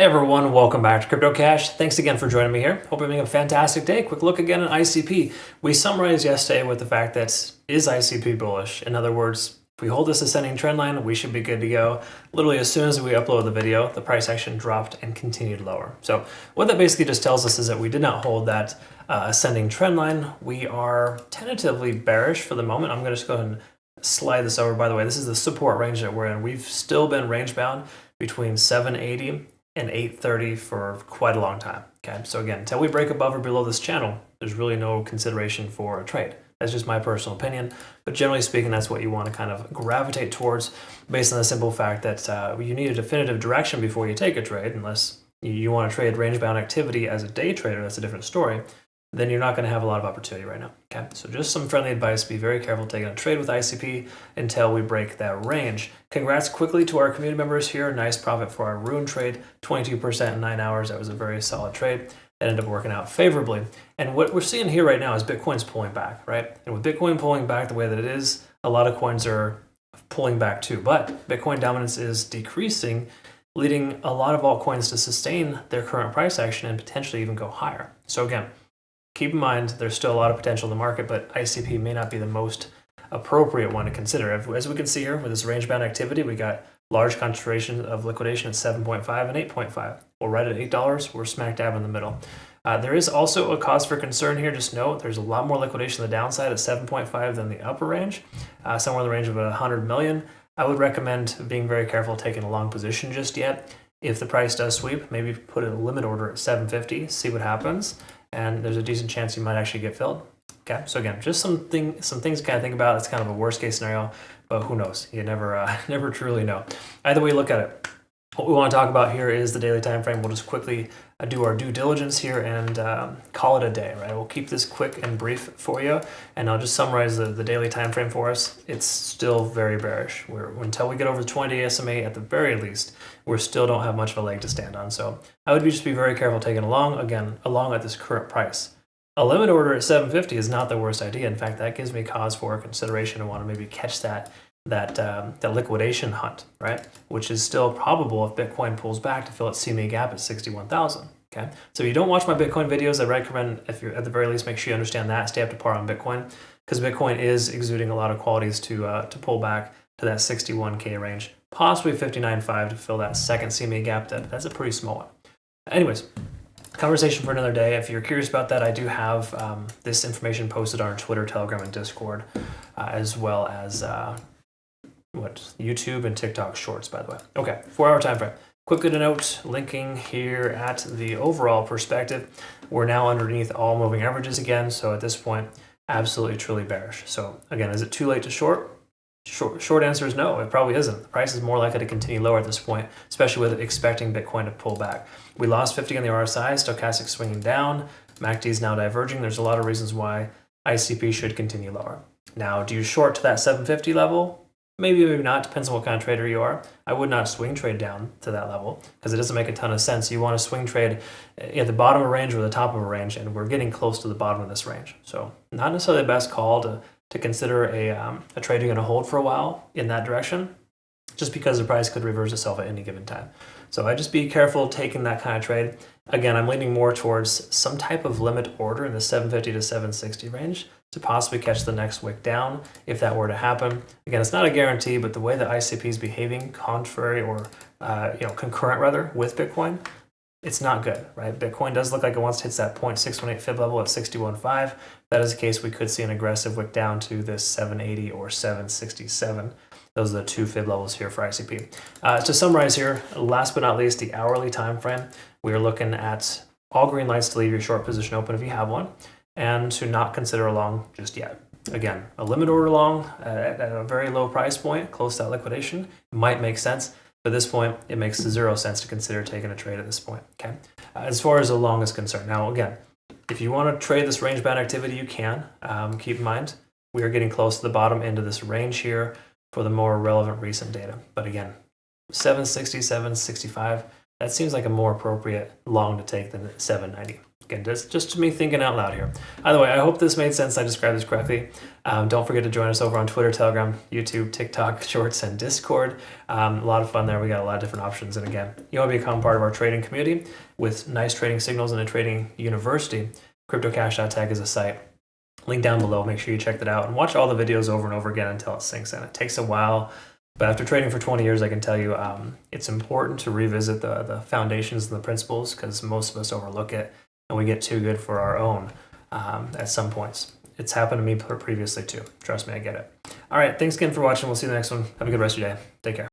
Hey everyone, welcome back to CryptoCache. Thanks again for joining me here. Hope you're having a fantastic day. Quick look again at ICP. We summarized yesterday with the fact that is ICP bullish? In other words, if we hold this ascending trend line, we should be good to go. Literally as soon as we upload the video, the price action dropped and continued lower. So what that basically just tells us is that we did not hold that ascending trend line. We are tentatively bearish for the moment. I'm going to just go ahead and slide this over. By the way, this is the support range that we're in. We've still been range bound between 780 and 830 for quite a long time. Okay, so again, until we break above or below this channel, there's really no consideration for a trade. That's just my personal opinion, but generally speaking, that's what you want to kind of gravitate towards based on the simple fact that you need a definitive direction before you take a trade. Unless you want to trade range-bound activity as a day trader, that's a different story. Then you're not going to have a lot of opportunity right now. Okay, so just some friendly advice: be very careful taking a trade with ICP until we break that range. Congrats quickly to our community members here. Nice profit for our Rune trade, 22% in 9 hours. That was a very solid trade. That ended up working out favorably. And what we're seeing here right now is Bitcoin's pulling back, right? And with Bitcoin pulling back the way that it is, a lot of coins are pulling back too. But Bitcoin dominance is decreasing, leading a lot of altcoins to sustain their current price action and potentially even go higher. So again, keep in mind, there's still a lot of potential in the market, but ICP may not be the most appropriate one to consider. As we can see here, with this range-bound activity, we got large concentration of liquidation at 7.5 and 8.5. Well, right at $8, we're smack dab in the middle. There is also a cause for concern here. Just note, there's a lot more liquidation on the downside at 7.5 than the upper range, somewhere in the range of about 100 million. I would recommend being very careful taking a long position just yet. If the price does sweep, maybe put a limit order at 750, see what happens, and there's a decent chance you might actually get filled. Okay, so again, just some things to kind of think about. It's kind of a worst case scenario, but who knows? You never truly know. Either way you look at it. What we want to talk about here is the daily time frame. We'll just quickly do our due diligence here and call it a day, right? We'll keep this quick and brief for you, and I'll just summarize the daily time frame for us. It's still very bearish. Until we get over the 20-day SMA at the very least, we still don't have much of a leg to stand on. So I would just be very careful taking along at this current price. A limit order at 750 is not the worst idea. In fact, that gives me cause for consideration and want to maybe catch that liquidation hunt, right? Which is still probable if Bitcoin pulls back to fill its CME gap at 61,000. Okay, so if you don't watch my Bitcoin videos, I recommend, if you're at the very least, make sure you understand that, stay up to par on Bitcoin, because Bitcoin is exuding a lot of qualities to pull back to that 61K range, possibly 59.5 to fill that second CME gap. That's a pretty small one. Anyways, conversation for another day. If you're curious about that, I do have this information posted on our Twitter, Telegram, and Discord, as well as YouTube and TikTok Shorts, by the way. Okay, 4-hour time frame. Quickly to note, linking here at the overall perspective, we're now underneath all moving averages again. So at this point, absolutely truly bearish. So again, is it too late to short? Short answer is no, it probably isn't. The price is more likely to continue lower at this point, especially with expecting Bitcoin to pull back. We lost 50 on the RSI, stochastic swinging down, MACD is now diverging. There's a lot of reasons why ICP should continue lower. Now, do you short to that 750 level? Maybe, maybe not. Depends on what kind of trader you are. I would not swing trade down to that level because it doesn't make a ton of sense. You want to swing trade at the bottom of a range or the top of a range, and we're getting close to the bottom of this range. So not necessarily the best call to consider a trade you're going to hold for a while in that direction, just because the price could reverse itself at any given time. So I just be careful taking that kind of trade. Again, I'm leaning more towards some type of limit order in the 750 to 760 range to possibly catch the next wick down if that were to happen. Again, it's not a guarantee, but the way that ICP is behaving contrary or concurrent rather with Bitcoin, it's not good, right? Bitcoin does look like it wants to hit that 0.618 fib level at 61.5. If that is the case, we could see an aggressive wick down to this 780 or 767. Those are the two fib levels here for ICP. To summarize here, last but not least, the hourly time frame. We are looking at all green lights to leave your short position open if you have one, and to not consider a long just yet. Again, a limit order long at a very low price point, close to that liquidation, might make sense. But at this point, it makes 0 sense to consider taking a trade at this point. Okay. As far as the long is concerned, now again, if you want to trade this range bound activity, you can. Keep in mind, we are getting close to the bottom end of this range here for the more relevant recent data. But again, 760, 765, that seems like a more appropriate long to take than 790. Again, just to me thinking out loud here. Either way, I hope this made sense. I described this correctly. Don't forget to join us over on Twitter, Telegram, YouTube, TikTok, Shorts, and Discord. A lot of fun there. We got a lot of different options. And again, you want to become part of our trading community with nice trading signals and a trading university. CryptoCache.tech is a site. Link down below. Make sure you check that out and watch all the videos over and over again until it sinks in. It takes a while. But after trading for 20 years, I can tell you it's important to revisit the foundations and the principles, because most of us overlook it and we get too good for our own at some points. It's happened to me previously too. Trust me, I get it. All right, thanks again for watching. We'll see you in the next one. Have a good rest of your day. Take care.